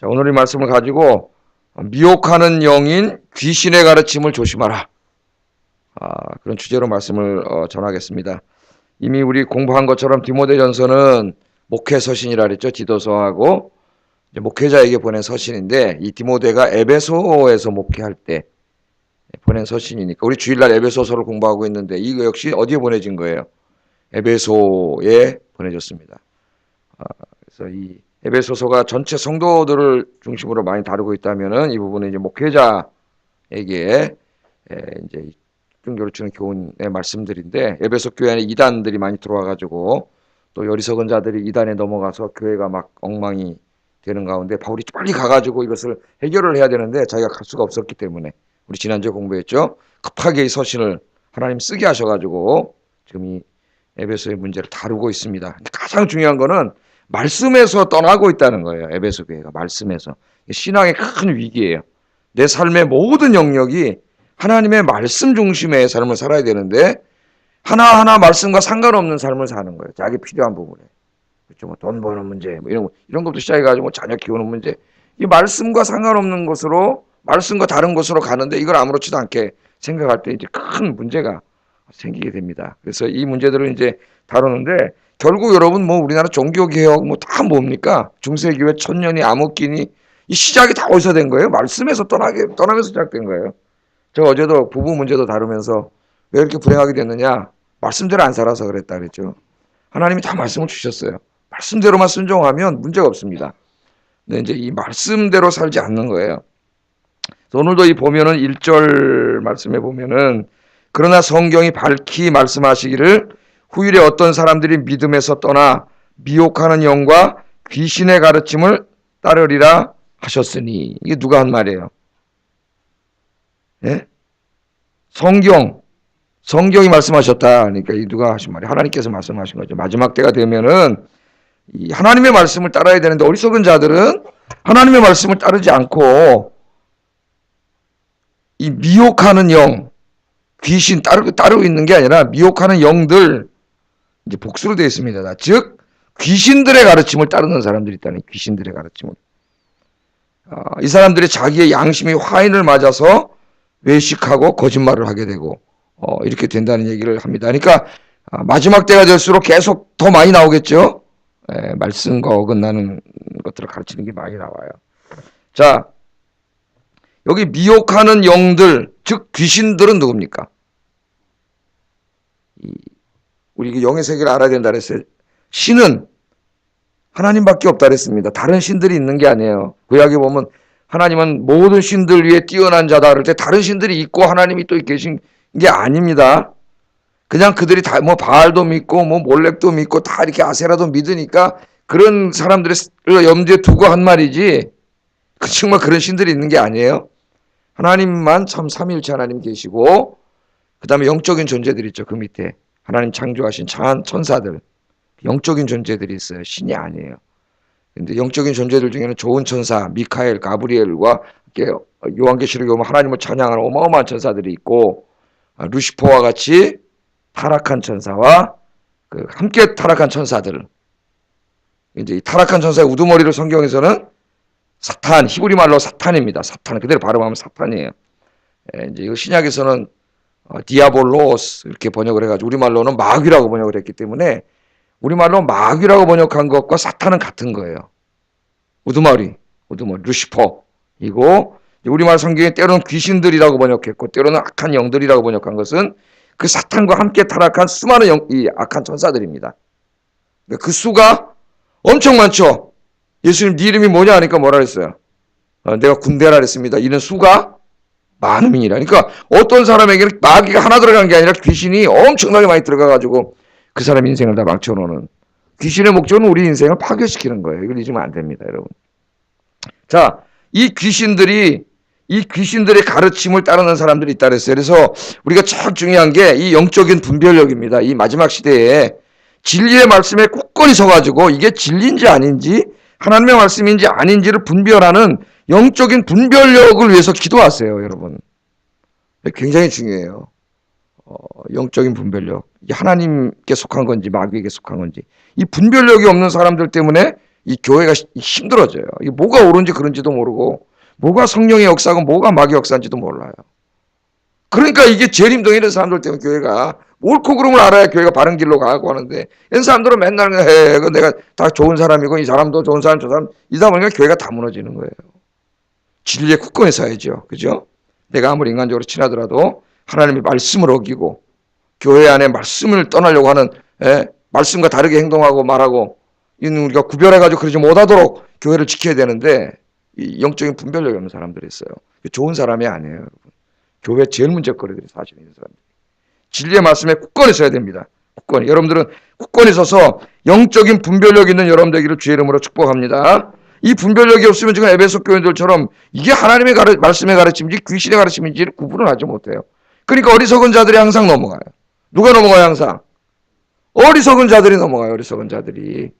자, 오늘 이 말씀을 가지고 미혹하는 영인 귀신의 가르침을 조심하라. 그런 주제로 말씀을 전하겠습니다. 이미 우리 공부한 것처럼 디모데전서는 목회 서신이라 그랬죠. 디도서하고 이제 목회자에게 보낸 서신인데 이 디모데가 에베소에서 목회할 때 보낸 서신이니까 우리 주일날 에베소서를 공부하고 있는데 이거 역시 어디에 보내진 거예요? 에베소에 보내졌습니다. 그래서 이 에베소서가 전체 성도들을 중심으로 많이 다루고 있다면은 이 부분은 이제 목회자에게 이제 종교를 주는 교훈의 말씀들인데 에베소 교회 안에 이단들이 많이 들어와가지고 또 어리석은 자들이 이단에 넘어가서 교회가 막 엉망이 되는 가운데 바울이 빨리 가가지고 이것을 해결을 해야 되는데 자기가 갈 수가 없었기 때문에 우리 지난주에 공부했죠. 급하게 이 서신을 하나님 쓰게 하셔가지고 지금 이 에베소의 문제를 다루고 있습니다. 가장 중요한 거는 말씀에서 떠나고 있다는 거예요. 에베소 교회가 말씀에서. 신앙의 큰 위기예요. 내 삶의 모든 영역이 하나님의 말씀 중심의 삶을 살아야 되는데 하나하나 말씀과 상관없는 삶을 사는 거예요. 자기 필요한 부분에. 그렇죠. 뭐 돈 버는 문제, 뭐 이런 것도 시작해가지고 뭐 자녀 키우는 문제. 이 말씀과 상관없는 것으로 말씀과 다른 곳으로 가는데 이걸 아무렇지도 않게 생각할 때 이제 큰 문제가 생기게 됩니다. 그래서 이 문제들을 이제 다루는데 결국 여러분 뭐 우리나라 종교개혁 뭐 다 뭡니까? 중세교회 천년이 암흑기니 이 시작이 다 어디서 된 거예요? 말씀에서 떠나면서 시작된 거예요. 제가 어제도 부부 문제도 다루면서 왜 이렇게 불행하게 됐느냐? 말씀대로 안 살아서 그랬다 그랬죠. 하나님이 다 말씀을 주셨어요. 말씀대로만 순종하면 문제가 없습니다. 근데 이제 이 말씀대로 살지 않는 거예요. 오늘도 이 보면은 1절 말씀에 보면은 그러나 성경이 밝히 말씀하시기를 후일에 어떤 사람들이 믿음에서 떠나 미혹하는 영과 귀신의 가르침을 따르리라 하셨으니 이게 누가 한 말이에요? 예? 성경이 말씀하셨다. 그러니까 이 누가 하신 말이에요? 하나님께서 말씀하신 거죠. 마지막 때가 되면은 이 하나님의 말씀을 따라야 되는데 어리석은 자들은 하나님의 말씀을 따르지 않고 이 미혹하는 영, 귀신 따르고 있는 게 아니라 미혹하는 영들 이제 복수로 되어 있습니다. 즉 귀신들의 가르침을 따르는 사람들이 있다는 귀신들의 가르침을. 이 사람들이 자기의 양심이 화인을 맞아서 외식하고 거짓말을 하게 되고 이렇게 된다는 얘기를 합니다. 그러니까 마지막 때가 될수록 계속 더 많이 나오겠죠. 말씀과 어긋나는 것들을 가르치는 게 많이 나와요. 자, 여기 미혹하는 영들, 즉 귀신들은 누굽니까? 우리 영의 세계를 알아야 된다 그랬어요. 신은 하나님밖에 없다 그랬습니다. 다른 신들이 있는 게 아니에요. 구약에 보면 하나님은 모든 신들 위에 뛰어난 자다 그럴 때 다른 신들이 있고 하나님이 또 계신 게 아닙니다. 그냥 그들이 다 뭐 바알도 믿고 뭐 몰렉도 믿고 다 이렇게 아세라도 믿으니까 그런 사람들을 염두에 두고 한 말이지 정말 그런 신들이 있는 게 아니에요. 하나님만 참 삼위일체 하나님 계시고 그 다음에 영적인 존재들이 있죠. 그 밑에 하나님 창조하신 참 천사들 영적인 존재들이 있어요. 신이 아니에요. 근데 영적인 존재들 중에는 좋은 천사 미카엘, 가브리엘과 요한계시록에 보면 하나님을 찬양하는 어마어마한 천사들이 있고 루시퍼와 같이 타락한 천사와 함께 타락한 천사들. 이제 이 타락한 천사의 우두머리를 성경에서는 사탄, 히브리 말로 사탄입니다. 사탄 그대로 발음하면 사탄이에요. 이제 이거 신약에서는 디아볼로스 이렇게 번역을 해가지고 우리말로는 마귀라고 번역을 했기 때문에 우리말로 마귀라고 번역한 것과 사탄은 같은 거예요. 우두머리, 루시퍼이고 우리말 성경에 때로는 귀신들이라고 번역했고 때로는 악한 영들이라고 번역한 것은 그 사탄과 함께 타락한 수많은 이 악한 천사들입니다. 그 수가 엄청 많죠. 예수님 네 이름이 뭐냐 하니까 뭐라 그랬어요? 내가 군대라 그랬습니다. 이는 수가 많음이니라. 그러니까 어떤 사람에게는 마귀가 하나 들어간 게 아니라 귀신이 엄청나게 많이 들어가가지고 그 사람 인생을 다 망쳐놓는 귀신의 목적은 우리 인생을 파괴시키는 거예요. 이걸 잊으면 안 됩니다, 여러분. 자, 이 귀신들의 가르침을 따르는 사람들이 있다 그랬어요. 그래서 우리가 참 중요한 게 이 영적인 분별력입니다. 이 마지막 시대에 진리의 말씀에 굳건히 서가지고 이게 진리인지 아닌지 하나님의 말씀인지 아닌지를 분별하는 영적인 분별력을 위해서 기도하세요, 여러분. 굉장히 중요해요. 영적인 분별력. 이게 하나님께 속한 건지 마귀에게 속한 건지. 이 분별력이 없는 사람들 때문에 이 교회가 힘들어져요. 이게 뭐가 옳은지 그른지도 모르고 뭐가 성령의 역사고 뭐가 마귀의 역사인지도 몰라요. 그러니까 이게 제일 힘든 이런 사람들 때문에 교회가 옳고 그름을 알아야 교회가 바른 길로 가고 하는데 이런 사람들은 맨날 해. 내가 다 좋은 사람이고 이 사람도 좋은 사람 저 사람 이다 보니까 교회가 다 무너지는 거예요. 진리의 굳건히 서야죠. 그죠? 내가 아무리 인간적으로 친하더라도 하나님의 말씀을 어기고 교회 안에 말씀을 떠나려고 하는 말씀과 다르게 행동하고 말하고 이는 우리가 구별해가지고 그러지 못하도록 교회를 지켜야 되는데 이 영적인 분별력이 없는 사람들이 있어요. 좋은 사람이 아니에요. 여러분. 교회 제일 문제거리들이 사실 있는 사람들. 진리의 말씀에 굳건히 서야 됩니다. 굳건히. 여러분들은 굳건히 서서 영적인 분별력 있는 여러분 되기를 주의 이름으로 축복합니다. 이 분별력이 없으면 지금 에베소 교인들처럼 이게 하나님의 말씀의 가르침인지 귀신의 가르침인지를 구분을 하지 못해요. 그러니까 어리석은 자들이 항상 넘어가요. 누가 넘어가요 항상? 어리석은 자들이 넘어가요. 어리석은 자들이.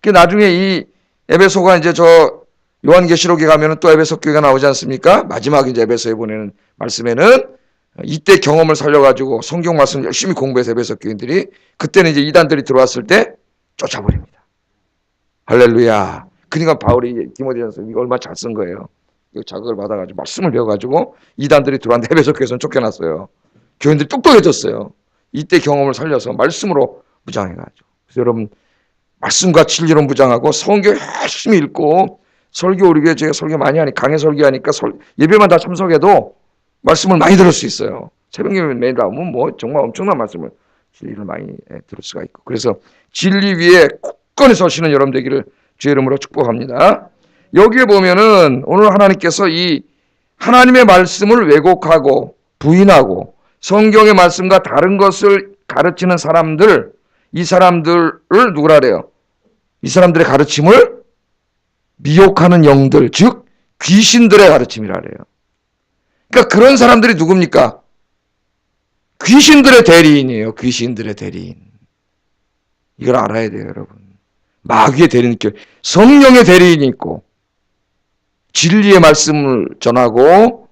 그 나중에 이 에베소가 이제 저 요한계시록에 가면은 또 에베소 교회가 나오지 않습니까? 마지막 이제 에베소에 보내는 말씀에는 이때 경험을 살려가지고 성경 말씀 열심히 공부해서 에베소 교인들이 그때는 이제 이단들이 들어왔을 때 쫓아버립니다. 할렐루야. 그러니까 바울이 디모데전서 이거 얼마나 잘 쓴 거예요. 이거 자극을 받아가지고 말씀을 배워가지고 이단들이 들어왔는데 에베소 교회에서는 쫓겨났어요. 교인들이 똑똑해졌어요. 이때 경험을 살려서 말씀으로 무장해가지고. 그래서 여러분 말씀과 진리로 무장하고 성경 열심히 읽고 설교 우리 교회 제가 설교 많이 하니 강해 설교하니까 예배만 다 참석해도 말씀을 많이 들을 수 있어요. 새벽 예배 매일 나오면 뭐 정말 엄청난 말씀을 진리를 많이 들을 수가 있고 그래서 진리 위에 굳건히 서시는 여러분 되기를 주의 이름으로 축복합니다. 여기에 보면은 오늘 하나님께서 이 하나님의 말씀을 왜곡하고 부인하고 성경의 말씀과 다른 것을 가르치는 사람들 이 사람들을 누구라 그래요? 이 사람들의 가르침을 미혹하는 영들 즉 귀신들의 가르침이라 그래요. 그러니까 그런 사람들이 누굽니까? 귀신들의 대리인이에요. 귀신들의 대리인. 이걸 알아야 돼요, 여러분. 마귀의 대리인, 성령의 대리인이 있고 진리의 말씀을 전하고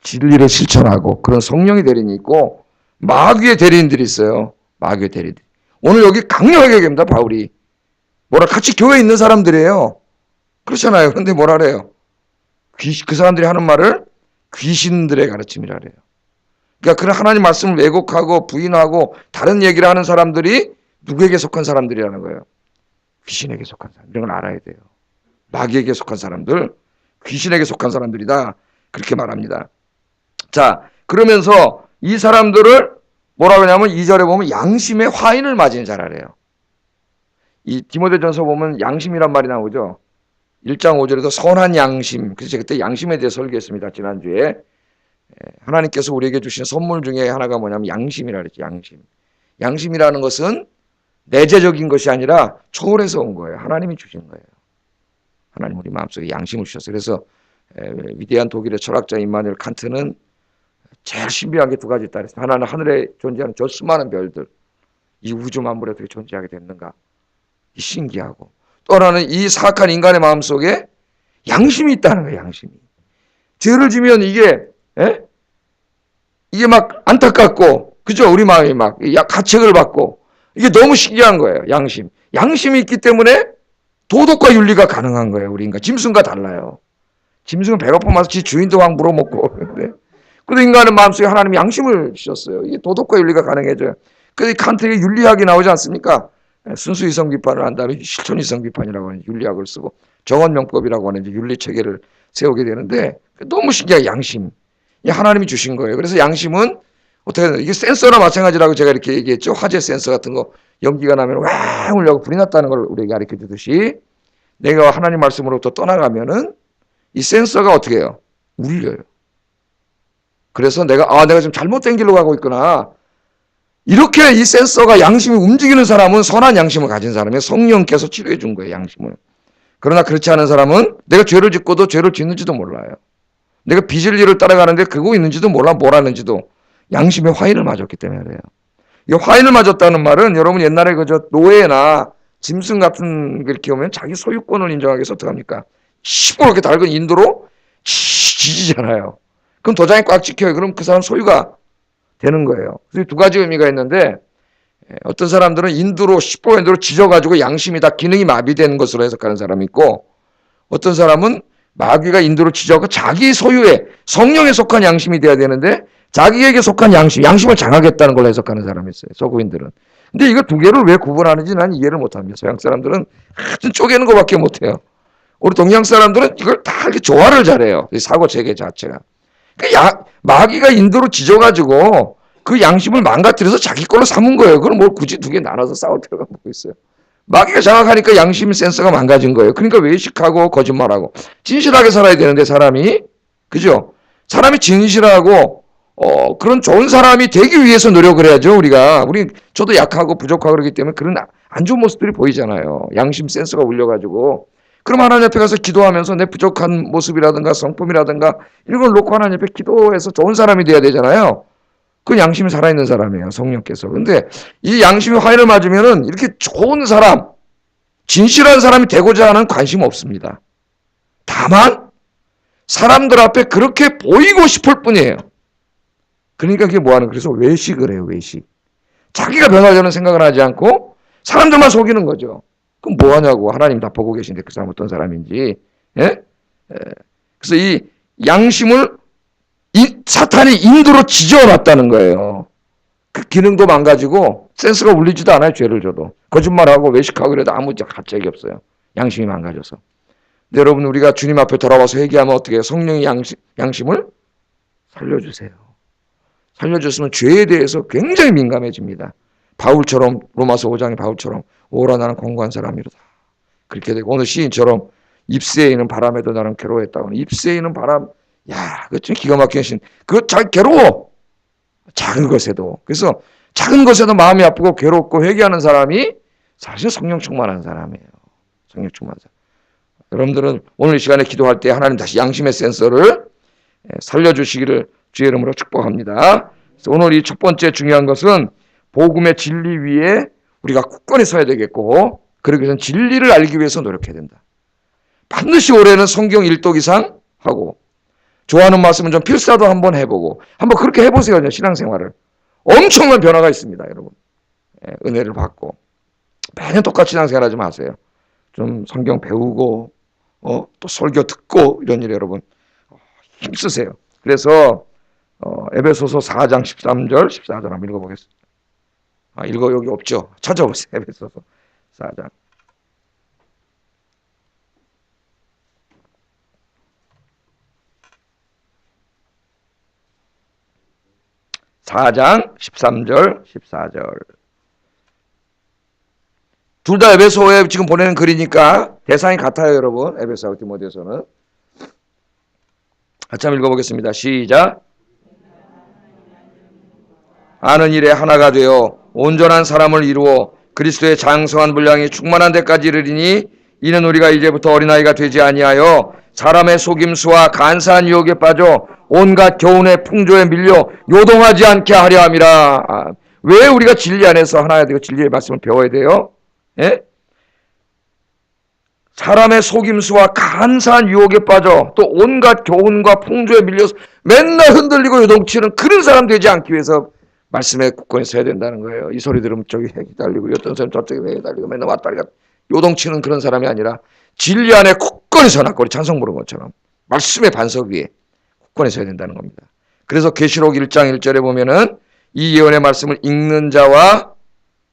진리를 실천하고 그런 성령의 대리인이 있고 마귀의 대리인들이 있어요. 마귀의 대리인. 오늘 여기 강력하게 얘기합니다. 바울이. 뭐라 같이 교회에 있는 사람들이에요. 그렇잖아요. 그런데 뭐라 그래요? 그 사람들이 하는 말을 귀신들의 가르침이라 그래요. 그러니까 그런 하나님 말씀을 왜곡하고 부인하고 다른 얘기를 하는 사람들이 누구에게 속한 사람들이라는 거예요? 귀신에게 속한 사람. 이런 걸 알아야 돼요. 마귀에게 속한 사람들, 귀신에게 속한 사람들이다. 그렇게 말합니다. 자, 그러면서 이 사람들을 뭐라 그러냐면 2절에 보면 양심의 화인을 맞은 자라래요. 이 디모데전서 보면 양심이란 말이 나오죠. 1장 5절에도 선한 양심. 그래서 그때 양심에 대해 설교했습니다. 지난주에. 하나님께서 우리에게 주신 선물 중에 하나가 뭐냐면 양심이라 그랬죠. 양심. 양심이라는 것은 내재적인 것이 아니라 초월해서 온 거예요. 하나님이 주신 거예요. 하나님 우리 마음속에 양심을 주셨어요. 그래서 위대한 독일의 철학자 임마누엘 칸트는 제일 신비한 게 두 가지 있다 그랬어요. 하나는 하늘에 존재하는 저 수많은 별들. 이 우주 만물에 어떻게 존재하게 됐는가. 이 신기하고. 또 하나는 이 사악한 인간의 마음속에 양심이 있다는 거예요. 양심이. 죄를 지면 이게 막 안타깝고 그죠? 우리 마음이 막 가책을 받고 이게 너무 신기한 거예요. 양심. 양심이 있기 때문에 도덕과 윤리가 가능한 거예요. 우리 인간. 짐승과 달라요. 짐승은 배고프면 와서 지 주인도 막 물어먹고 근데 인간의 마음속에 하나님이 양심을 주셨어요. 이게 도덕과 윤리가 가능해져요. 그래서 칸트의 윤리학이 나오지 않습니까? 순수 이성 비판을 한 다음에 실존 이성 비판이라고 하는 윤리학을 쓰고 정언명법이라고 하는 윤리 체계를 세우게 되는데 너무 신기한 양심. 하나님이 주신 거예요. 그래서 양심은 어떻게 되나 이게 센서나 마찬가지라고 제가 이렇게 얘기했죠. 화재 센서 같은 거 연기가 나면 왕 울려고 불이 났다는 걸 우리에게 가르쳐 주듯이 내가 하나님 말씀으로부터 떠나가면은 이 센서가 어떻게 해요? 울려요. 그래서 내가 지금 잘못된 길로 가고 있구나. 이렇게 이 센서가 양심이 움직이는 사람은 선한 양심을 가진 사람이에요. 성령께서 치료해 준 거예요. 양심을. 그러나 그렇지 않은 사람은 내가 죄를 짓고도 죄를 짓는지도 몰라요. 내가 빚을 일을 따라가는데 그거 있는지도 몰라 뭘 하는지도 양심의 화인을 맞았기 때문에 그래요. 이 화인을 맞았다는 말은 여러분 옛날에 그저 노예나 짐승 같은 걸 키우면 자기 소유권을 인정하기 위해서 어떡합니까? 시뻘겋게 달근 인도로 지지잖아요. 그럼 도장이 꽉 찍혀요. 그럼 그 사람 소유가 되는 거예요. 그래서 두 가지 의미가 있는데 어떤 사람들은 인두로 10% 인두로 지져가지고 양심이 다 기능이 마비되는 것으로 해석하는 사람이 있고, 어떤 사람은 마귀가 인두로 지져가 자기 소유의 성령에 속한 양심이 돼야 되는데 자기에게 속한 양심을 장하겠다는 걸 해석하는 사람이 있어요. 서구인들은. 근데 이거 두 개를 왜 구분하는지 난 이해를 못합니다. 서양 사람들은 하여튼 쪼개는 것밖에 못해요. 우리 동양 사람들은 이걸 다 이렇게 조화를 잘해요. 사고 체계 자체가. 마귀가 인도로 지져가지고 그 양심을 망가뜨려서 자기 걸로 삼은 거예요. 그걸 뭘 굳이 두 개 나눠서 싸울 필요가 뭐 있어요. 마귀가 장악하니까 양심 센서가 망가진 거예요. 그러니까 외식하고 거짓말하고. 진실하게 살아야 되는데 사람이, 그죠? 사람이 진실하고 그런 좋은 사람이 되기 위해서 노력을 해야죠. 저도 약하고 부족하고 그러기 때문에 그런 안 좋은 모습들이 보이잖아요. 양심 센서가 울려가지고. 그럼 하나님 앞에 가서 기도하면서 내 부족한 모습이라든가 성품이라든가 이런 걸 놓고 하나님 앞에 기도해서 좋은 사람이 돼야 되잖아요. 그 양심이 살아있는 사람이에요. 성령께서. 근데 이 양심이 화인을 맞으면은 이렇게 좋은 사람, 진실한 사람이 되고자 하는 관심 없습니다. 다만 사람들 앞에 그렇게 보이고 싶을 뿐이에요. 그러니까 그게 뭐하는, 그래서 외식을 해요. 외식. 자기가 변화되는 생각을 하지 않고 사람들만 속이는 거죠. 그럼 뭐하냐고. 하나님 다 보고 계신데 그 사람 어떤 사람인지. 예? 그래서 이 양심을 사탄이 인도로 지져놨다는 거예요. 그 기능도 망가지고 센스가 울리지도 않아요. 죄를 져도. 거짓말하고 외식하고 그래도 아무 가책이 없어요. 양심이 망가져서. 근데 여러분, 우리가 주님 앞에 돌아와서 회개하면 어떻게 해요? 성령의 양심을 살려주세요. 살려줬으면 죄에 대해서 굉장히 민감해집니다. 바울처럼, 로마서 5장의 바울처럼 오라 나는 공고한 사람이로다. 그렇게 되고, 오늘 시인처럼 입새에 있는 바람에도 나는 괴로워했다고. 입새에 있는 바람, 야, 그거 좀 기가 막힌 신. 그거 잘 괴로워. 작은 것에도. 그래서 작은 것에도 마음이 아프고 괴롭고 회개하는 사람이 사실 성령 충만한 사람이에요. 성령 충만한 사람. 여러분들은 오늘 이 시간에 기도할 때 하나님 다시 양심의 센서를 살려주시기를 주의 이름으로 축복합니다. 그래서 오늘 이 첫 번째 중요한 것은 복음의 진리 위에 우리가 굳건히 서야 되겠고, 그러기 위해서는 진리를 알기 위해서 노력해야 된다. 반드시 올해는 성경 1독 이상 하고, 좋아하는 말씀은 좀 필사도 한번 해보고, 한번 그렇게 해보세요. 신앙생활을. 엄청난 변화가 있습니다, 여러분. 은혜를 받고. 매년 똑같이 신앙생활 하지 마세요. 좀 성경 배우고, 또 설교 듣고, 이런 일에 여러분, 힘쓰세요. 그래서, 에베소서 4장 13절, 14절 한번 읽어보겠습니다. 여기 없죠? 찾아보세요. 에베소서 4장. 4장 13절 14절. 둘 다 에베소에 지금 보내는 글이니까 대상이 같아요, 여러분. 에베소하고 디모데서는. 같이 한번 읽어보겠습니다. 시작. 아는 일에 하나가 되어 온전한 사람을 이루어 그리스도의 장성한 분량이 충만한 데까지 이르리니, 이는 우리가 이제부터 어린아이가 되지 아니하여 사람의 속임수와 간사한 유혹에 빠져 온갖 교훈의 풍조에 밀려 요동하지 않게 하려 함이라. 왜 우리가 진리 안에서 하나가 되고 진리의 말씀을 배워야 돼요? 예? 사람의 속임수와 간사한 유혹에 빠져 또 온갖 교훈과 풍조에 밀려서 맨날 흔들리고 요동치는 그런 사람 되지 않기 위해서 말씀에 굳건히 서야 된다는 거예요. 이 소리 들으면 저기 핵이 달리고 어떤 사람 저쪽에 핵이 달리고 맨날 왔다 갔다 요동치는 그런 사람이 아니라 진리 안에 굳건히 서놨고, 우리 찬송 부른 것처럼 말씀의 반석 위에 굳건히 서야 된다는 겁니다. 그래서 계시록 1장 1절에 보면은 이 예언의 말씀을 읽는 자와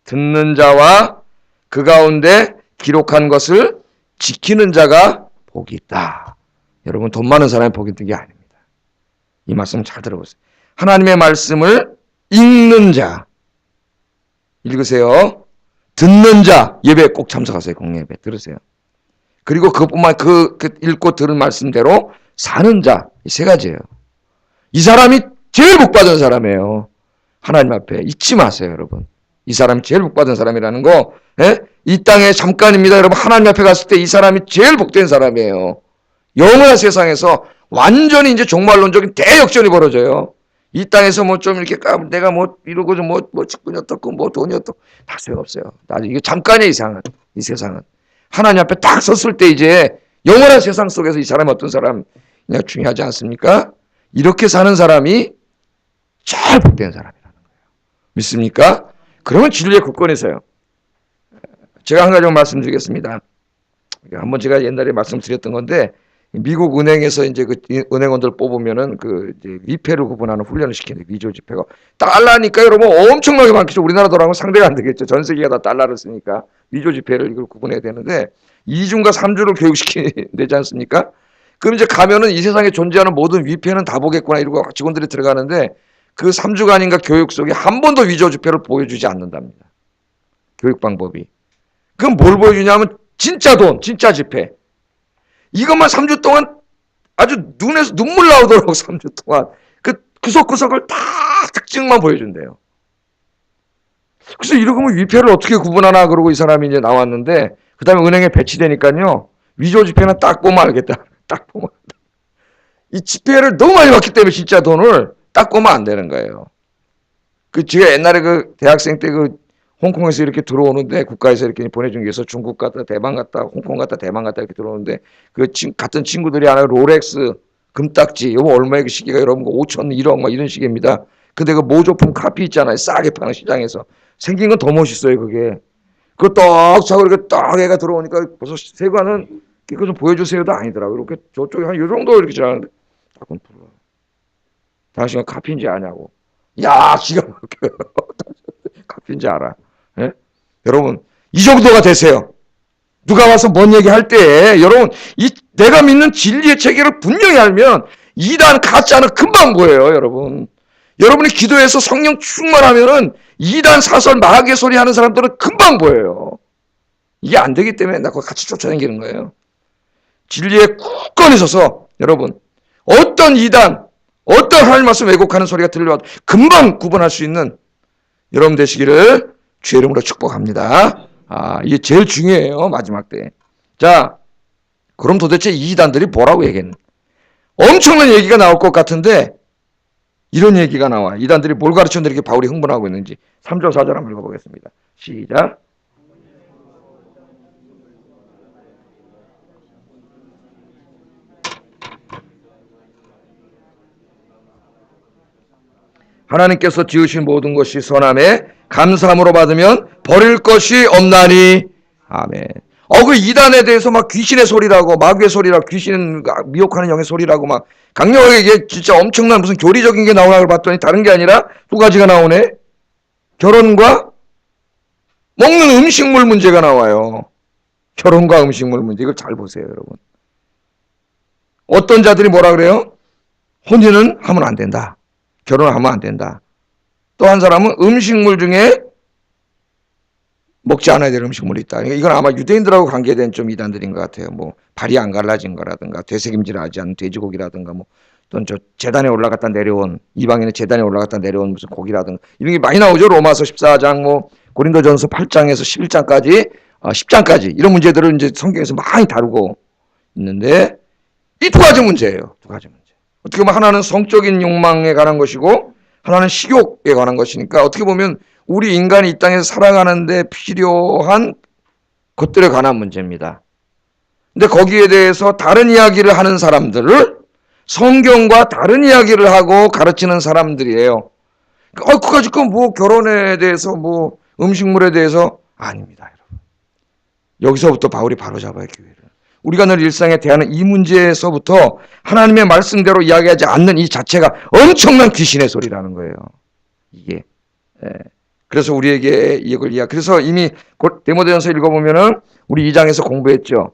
듣는 자와 그 가운데 기록한 것을 지키는 자가 복이 있다. 여러분, 돈 많은 사람이 복이 있는 게 아닙니다. 이 말씀 잘 들어보세요. 하나님의 말씀을 읽는 자, 읽으세요. 듣는 자, 예배에 꼭 참석하세요. 공예배 들으세요. 그리고 그것뿐만 그 읽고 들은 말씀대로 사는 자, 이 세 가지예요. 이 사람이 제일 복받은 사람이에요. 하나님 앞에 잊지 마세요, 여러분. 이 사람이 제일 복받은 사람이라는 거, 이 땅에 잠깐입니다. 여러분, 하나님 앞에 갔을 때 이 사람이 제일 복된 사람이에요. 영원한 세상에서 완전히 이제 종말론적인 대역전이 벌어져요. 이 땅에서 뭐 좀 이렇게 내가 뭐 이러고 좀 뭐 직분이 어떻고 뭐 돈이 어떻고 다 소용없어요. 나중에 이게 잠깐의 이상은, 이 세상은. 하나님 앞에 딱 섰을 때 이제 영원한 세상 속에서 이 사람이 어떤 사람이냐 중요하지 않습니까? 이렇게 사는 사람이 제일 복된 사람이라는 거예요. 믿습니까? 그러면 진리의 굳건해서요. 제가 한 가지 말씀드리겠습니다. 한번 제가 옛날에 말씀드렸던 건데, 미국 은행에서 이제 그 은행원들 뽑으면은 그 이제 위패를 구분하는 훈련을 시키는 위조 지폐가 달러니까 여러분 엄청나게 많겠죠. 우리나라 돈하고 상대가 안 되겠죠. 전 세계가 다 달러를 쓰니까 위조 지폐를 이걸 구분해야 되는데 2주인가 3주를 교육시키지 않습니까? 그럼 이제 가면은 이 세상에 존재하는 모든 위패는 다 보겠구나 이러고 직원들이 들어가는데 그 3주간인가 교육 속에 한 번도 위조 지폐를 보여주지 않는답니다. 교육 방법이. 그럼 뭘 보여주냐면 진짜 돈, 진짜 지폐. 이것만 3주 동안 아주 눈에서 눈물 나오도록 3주 동안 그 구석구석을 다 특징만 보여준대요. 그래서 이러면 위패를 어떻게 구분하나 그러고 이 사람이 이제 나왔는데 그 다음에 은행에 배치되니까요. 위조 지폐는 딱 보면 알겠다. 딱 보면. 이 지폐를 너무 많이 받기 때문에 진짜 돈을 딱 보면 안 되는 거예요. 그 제가 옛날에 그 대학생 때 그 홍콩에서 이렇게 들어오는데 국가에서 이렇게 보내준 게 있어. 중국 갔다 대만 갔다 홍콩 갔다 대만 갔다 이렇게 들어오는데 그 같은 친구들이 하나 롤렉스 금딱지 이거 얼마의 그 시계가 여러분 5천 1억 막 이런 시계입니다. 근데 그 모조품 카피 있잖아요. 싸게 파는 시장에서 생긴 건 더 멋있어요. 그게 그거 딱 차고 이렇게 딱 애가 들어오니까 벌써 세관은 이거 좀 보여주세요도 아니더라고요. 이렇게 저쪽에 한 요 정도 이렇게 지나는데 자꾸 불러. 당신은 카피인지 아냐고. 야 기가 막혀요. 카피인지 알아. 예? 여러분 이 정도가 되세요. 누가 와서 뭔 얘기할 때 여러분 이 내가 믿는 진리의 체계를 분명히 알면 이단 가짜는 금방 보여요. 여러분 여러분이 기도해서 성령 충만하면은 이단 사설 마귀의 소리 하는 사람들은 금방 보여요. 이게 안 되기 때문에 나 그거 같이 쫓아다니는 거예요. 진리에 굳건히 서서 여러분 어떤 이단 어떤 하나님 말씀 왜곡하는 소리가 들려와도 금방 구분할 수 있는 여러분 되시기를 주의 이름으로 축복합니다. 이게 제일 중요해요. 마지막 때. 자, 그럼 도대체 이 이단들이 뭐라고 얘기했나? 엄청난 얘기가 나올 것 같은데 이런 얘기가 나와. 이단들이 뭘 가르쳤는데 이렇게 바울이 흥분하고 있는지 3절 4절 한번 읽어보겠습니다. 시작. 하나님께서 지으신 모든 것이 선함에 감사함으로 받으면 버릴 것이 없나니. 아멘. 그 이단에 대해서 막 귀신의 소리라고 마귀의 소리라고 귀신은 미혹하는 영의 소리라고 막 강력하게 이게 진짜 엄청난 무슨 교리적인 게 나오나 봤더니 다른 게 아니라 두 가지가 나오네. 결혼과 먹는 음식물 문제가 나와요. 결혼과 음식물 문제. 이걸 잘 보세요, 여러분. 어떤 자들이 뭐라 그래요? 혼인은 하면 안 된다. 결혼을 하면 안 된다. 또 한 사람은 음식물 중에 먹지 않아야 될 음식물이 있다. 그러니까 이건 아마 유대인들하고 관계된 좀 이단들인 것 같아요. 뭐 발이 안 갈라진 거라든가 되새김질하지 않은 돼지고기라든가 뭐 또는 저 재단에 올라갔다 내려온 이방인의 재단에 올라갔다 내려온 무슨 고기라든가 이런 게 많이 나오죠. 로마서 14장 뭐 고린도전서 8장에서 11장까지 10장까지 이런 문제들을 이제 성경에서 많이 다루고 있는데 이 두 가지 문제예요. 두 가지 문제. 어떻게 보면 하나는 성적인 욕망에 관한 것이고 하나는 식욕에 관한 것이니까 어떻게 보면 우리 인간이 이 땅에서 살아가는 데 필요한 것들에 관한 문제입니다. 근데 거기에 대해서 다른 이야기를 하는 사람들을 성경과 다른 이야기를 하고 가르치는 사람들이에요. 그까짓 건 뭐 결혼에 대해서 뭐 음식물에 대해서 아닙니다, 여러분. 여기서부터 바울이 바로잡아야 기회를. 우리가 늘 일상에 대하는 이 문제에서부터 하나님의 말씀대로 이야기하지 않는 이 자체가 엄청난 귀신의 소리라는 거예요. 이게. 그래서 우리에게 이걸 그래서 이미 디모데전서 읽어보면은 우리 2장에서 공부했죠.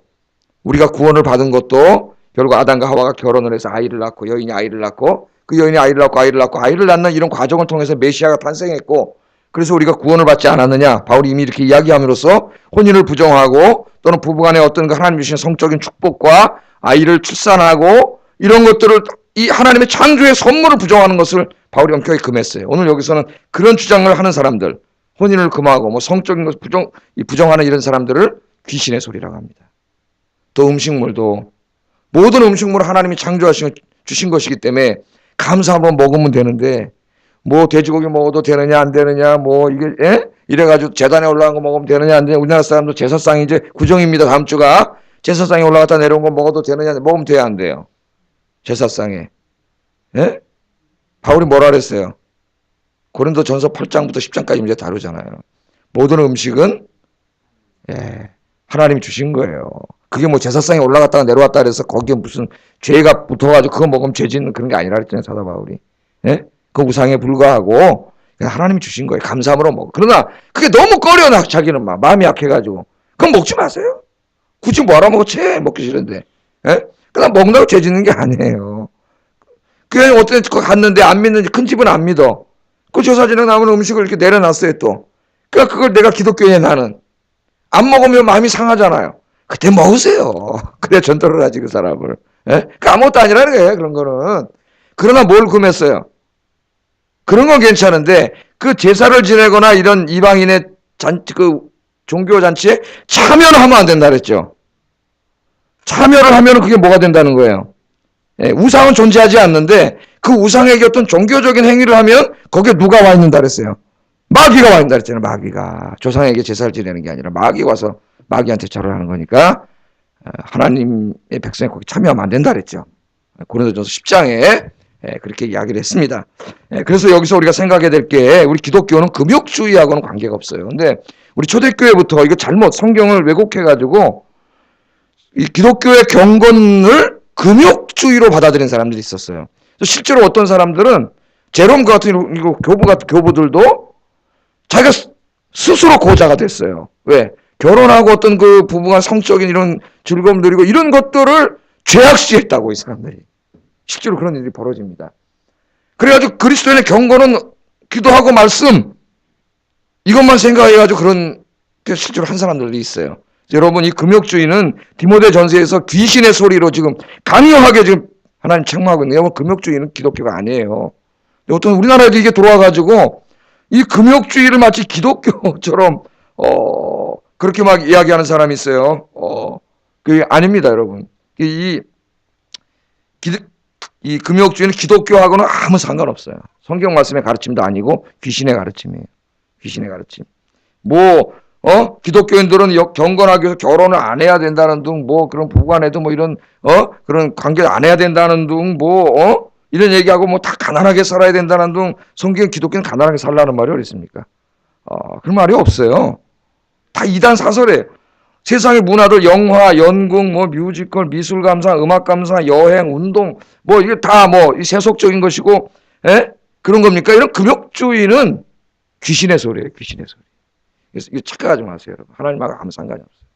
우리가 구원을 받은 것도 결국 아담과 하와가 결혼을 해서 아이를 낳고 여인이 아이를 낳고 그 여인이 아이를 낳는 이런 과정을 통해서 메시아가 탄생했고 그래서 우리가 구원을 받지 않았느냐. 바울이 이미 이렇게 이야기함으로써 혼인을 부정하고 또는 부부간의 어떤 하나님 주신 성적인 축복과 아이를 출산하고 이런 것들을 이 하나님의 창조의 선물을 부정하는 것을 바울이 엄격하게 금했어요. 오늘 여기서는 그런 주장을 하는 사람들, 혼인을 금하고 뭐 성적인 것을 부정하는 이런 사람들을 귀신의 소리라고 합니다. 또 음식물도 모든 음식물을 하나님이 창조하신 주신 것이기 때문에 감사하면 먹으면 되는데 뭐 돼지고기 먹어도 되느냐 안 되느냐 뭐 이게 이래가지고 재단에 올라간 거 먹으면 되느냐 안 되느냐 우리나라 사람도 제사상이 이제 구정입니다. 다음 주가 제사상에 올라갔다 내려온 거 먹어도 되느냐 먹으면 돼야 안 돼요. 제사상에 바울이 뭐라 그랬어요? 고린도전서 8장부터 10장까지 문제 다루잖아요. 모든 음식은 하나님이 주신 거예요. 그게 뭐 제사상에 올라갔다가 내려왔다 그래서 거기에 무슨 죄가 붙어가지고 그거 먹으면 죄 짓는 그런 게 아니라 그랬잖아요, 사도 바울이. 그 우상에 불과하고 그냥 하나님이 주신 거예요. 감사함으로 먹어. 그러나 그게 너무 꺼려, 자기는 막 마음이 약해가지고. 그럼 먹지 마세요. 굳이 뭐하러 먹어? 먹기 싫은데. 그냥 먹는다고 죄 짓는 게 아니에요. 교회 어떤 데 갔는데 안 믿는지, 큰 집은 안 믿어. 그 제사지에 남은 음식을 이렇게 내려놨어요, 또. 그러니까 그걸 내가 기독교에 나는. 안 먹으면 마음이 상하잖아요. 그때 먹으세요. 그래야 전도를 하지, 그 사람을. 그 아무것도 아니라는 거예요, 그런 거는. 그러나 뭘 금했어요? 그런 건 괜찮은데, 그 제사를 지내거나 이런 이방인의 종교 잔치에 참여를 하면 안 된다 그랬죠. 참여를 하면 그게 뭐가 된다는 거예요? 우상은 존재하지 않는데, 그 우상에게 어떤 종교적인 행위를 하면 거기에 누가 와 있는다 그랬어요? 마귀가 와 있는다 그랬잖아요. 마귀가. 조상에게 제사를 지내는 게 아니라 마귀가 와서 마귀한테 절을 하는 거니까 하나님의 백성이 거기 참여하면 안 된다 그랬죠. 고린도전서 10장에 그렇게 이야기를 했습니다. 그래서 여기서 우리가 생각해야 될 게, 우리 기독교는 금욕주의하고는 관계가 없어요. 근데 우리 초대교회부터 이거 잘못 성경을 왜곡해가지고 이 기독교의 경건을 금욕주의로 받아들인 사람들이 있었어요. 실제로 어떤 사람들은 제롬 같은 교부들도 자기가 스스로 고자가 됐어요. 왜? 결혼하고 어떤 그 부부간 성적인 이런 즐거움 누리고 이런 것들을 죄악시했다고, 이 사람들이. 실제로 그런 일이 벌어집니다. 그래가지고 그리스도인의 경건은 기도하고 말씀, 이것만 생각해가지고 그런 실제로 한 사람들이 있어요. 여러분, 이 금욕주의는 디모데 전서에서 귀신의 소리로 지금 강력하게 지금 하나님 책망하고 있는데요. 금욕주의는 기독교가 아니에요. 어떤 우리나라에도 이게 들어와가지고 이 금욕주의를 마치 기독교처럼 그렇게 막 이야기하는 사람이 있어요. 그게 아닙니다, 여러분. 이 금욕주의는 기독교하고는 아무 상관없어요. 성경 말씀의 가르침도 아니고 귀신의 가르침이에요. 귀신의 가르침. 기독교인들은 경건하게 해서 결혼을 안 해야 된다는 둥, 그런 부부간에도 이런, 그런 관계를 안 해야 된다는 둥, 이런 얘기하고 다 가난하게 살아야 된다는 둥, 성경 기독교는 가난하게 살라는 말이 어디 있습니까? 그런 말이 없어요. 다 이단 사설이에요. 세상의 문화들, 영화, 연극, 뮤지컬, 미술 감상, 음악 감상, 여행, 운동, 이게 다 세속적인 것이고, 그런 겁니까? 이런 금욕주의는 귀신의 소리예요, 귀신의 소리. 그래서 이거 착각하지 마세요, 여러분. 하나님하고 아무 상관이 없어요.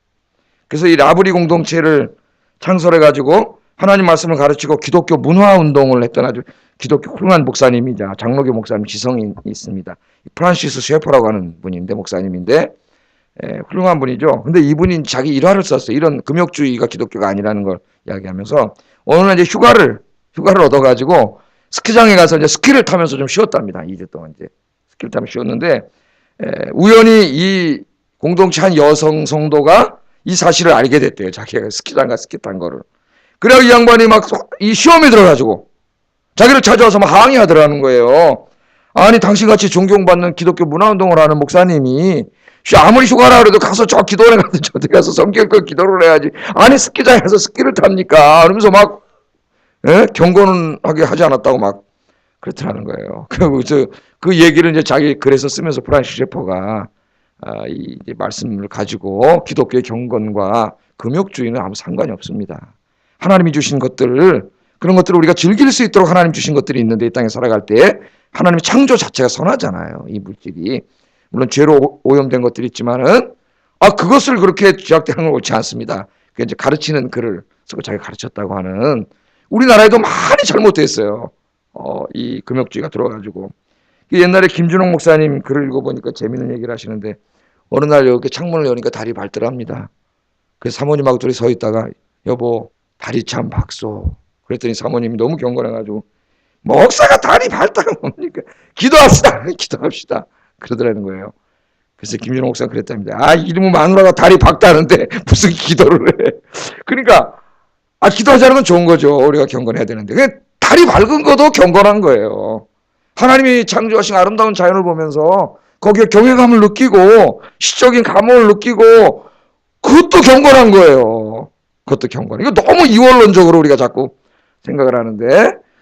그래서 이 라브리 공동체를 창설해가지고 하나님 말씀을 가르치고 기독교 문화 운동을 했던 아주 기독교 훌륭한 목사님이자 장로교 목사님 지성이 있습니다. 프란시스 셰퍼라고 하는 분인데, 목사님인데, 훌륭한 분이죠. 근데 이분이 자기 일화를 썼어요. 이런 금욕주의가 기독교가 아니라는 걸 이야기하면서 어느 날 이제 휴가를 얻어가지고 스키장에 가서 이제 스키를 타면서 좀 쉬었답니다. 2주 동안 이제 스키를 타면서 쉬었는데, 우연히 이 공동체 한 여성 성도가 이 사실을 알게 됐대요. 자기가 스키장 가서 스키 탄 거를. 그래서 이 양반이 막 이 시험에 들어가지고 자기를 찾아와서 막 항의하더라는 거예요. 아니, 당신같이 존경받는 기독교 문화운동을 하는 목사님이 아무리 휴가라 그래도 가서 저 기도원에 가서 저기 가서 성경껏 기도를 해야지. 아니, 스키장에 가서 스키를 탑니까? 그러면서 막 경건하게 하지 않았다고 막 그렇더라는 거예요. 그 얘기를 이제 자기 글에서 쓰면서 프란시스 셰퍼가 이 말씀을 가지고 기독교의 경건과 금욕주의는 아무 상관이 없습니다. 하나님이 주신 것들을, 그런 것들을 우리가 즐길 수 있도록 하나님 주신 것들이 있는데, 이 땅에 살아갈 때 하나님의 창조 자체가 선하잖아요. 이 물질이. 물론 죄로 오염된 것들이 있지만은 그것을 그렇게 죄악되는 건 옳지 않습니다. 그 이제 가르치는 글을 쓰고 자기가 가르쳤다고 하는, 우리나라에도 많이 잘못됐어요. 이 금욕주의가 들어가지고. 옛날에 김준홍 목사님 글을 읽어보니까 재밌는 얘기를 하시는데, 어느 날 이렇게 창문을 여니까 다리 닳더랍니다. 그래서 사모님하고 둘이 서 있다가, 여보, 다리 참 박소. 그랬더니 사모님이 너무 경건해가지고, 목사가 다리 밝다는 뭡니까? 기도합시다. 기도합시다. 그러더라는 거예요. 그래서 김준호 목사가 그랬답니다. 이름은 마누라가 다리 박다는데 무슨 기도를 해. 그러니까 기도하자는 건 좋은 거죠. 우리가 경건해야 되는데. 다리 밝은 것도 경건한 거예요. 하나님이 창조하신 아름다운 자연을 보면서 거기에 경외감을 느끼고 시적인 감흥을 느끼고, 그것도 경건한 거예요. 그것도 경건. 이거 너무 이원론적으로 우리가 자꾸 생각을 하는데,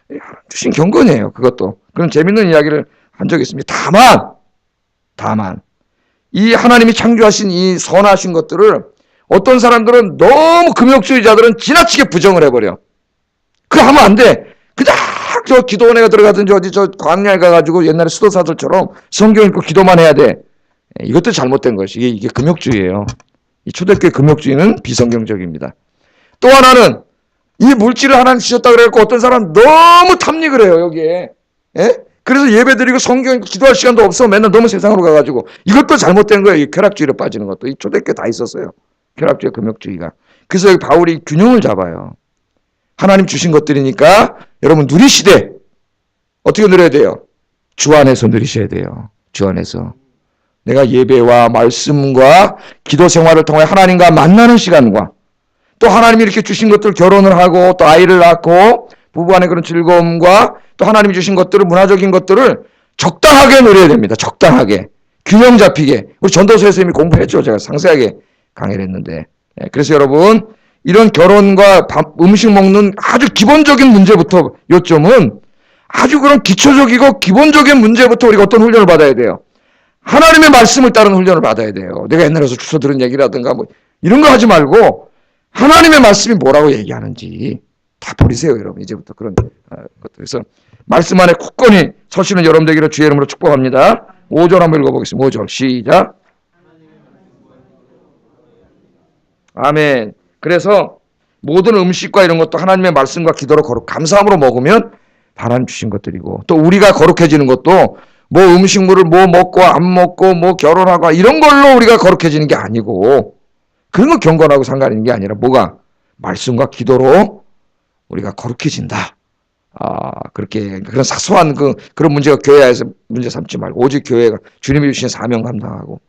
하나님 주신 경건이에요. 그것도. 그런 재밌는 이야기를 한 적이 있습니다. 다만 이 하나님이 창조하신 이 선하신 것들을 어떤 사람들은 너무 금욕주의자들은 지나치게 부정을 해버려. 그거 하면 안 돼. 그냥 저 기도원에 들어가든지 어디 저 광야에 가가지고 옛날에 수도사들처럼 성경 읽고 기도만 해야 돼. 이것도 잘못된 것이 이게 금욕주의예요. 이 초대교회 금욕주의는 비성경적입니다. 또 하나는 이 물질을 하나님 주셨다 그래갖고 어떤 사람 너무 탐닉을 해요 여기에. 예? 그래서 예배드리고 성경 읽고 기도할 시간도 없어. 맨날 너무 세상으로 가가지고 이것도 잘못된 거예요. 이 쾌락주의로 빠지는 것도. 이 초대교회 다 있었어요. 쾌락주의, 금욕주의가. 그래서 여기 바울이 균형을 잡아요. 하나님 주신 것들이니까 여러분 누리시되 어떻게 누려야 돼요? 주 안에서 누리셔야 돼요. 주 안에서. 내가 예배와 말씀과 기도 생활을 통해 하나님과 만나는 시간과 또 하나님이 이렇게 주신 것들 결혼을 하고 또 아이를 낳고 부부간의 그런 즐거움과 또 하나님이 주신 것들을 문화적인 것들을 적당하게 누려야 됩니다. 적당하게. 균형 잡히게. 우리 전도서에서 이미 공부했죠. 제가 상세하게 강의를 했는데. 그래서 여러분 이런 결혼과 음식 먹는 아주 기본적인 문제부터 요점은 아주 그런 기초적이고 기본적인 문제부터 우리가 어떤 훈련을 받아야 돼요. 하나님의 말씀을 따르는 훈련을 받아야 돼요. 내가 옛날에서 주워 들은 얘기라든가 뭐 이런 거 하지 말고 하나님의 말씀이 뭐라고 얘기하는지 다 버리세요, 여러분. 이제부터 그런 것들. 그래서 말씀 안에 굳건히 서시는 여러분 되기를 주의 이름으로 축복합니다. 5절 한번 읽어보겠습니다. 5절 시작. 아멘. 그래서 모든 음식과 이런 것도 하나님의 말씀과 기도로 감사함으로 먹으면 하나님 주신 것들이고 또 우리가 거룩해지는 것도 뭐 음식물을 뭐 먹고 안 먹고 뭐 결혼하고 이런 걸로 우리가 거룩해지는 게 아니고 그런 건 경건하고 상관 있는 게 아니라 뭐가? 말씀과 기도로 우리가 거룩해진다. 그렇게 그런 사소한 그런 문제가 교회에서 문제 삼지 말고 오직 교회가 주님이 주신 사명 감당하고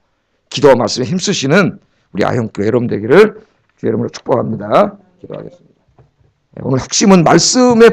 기도와 말씀에 힘쓰시는 우리 아현교회 여러분 되기를 주의 이름으로 축복합니다. 기도하겠습니다. 오늘 핵심은 말씀의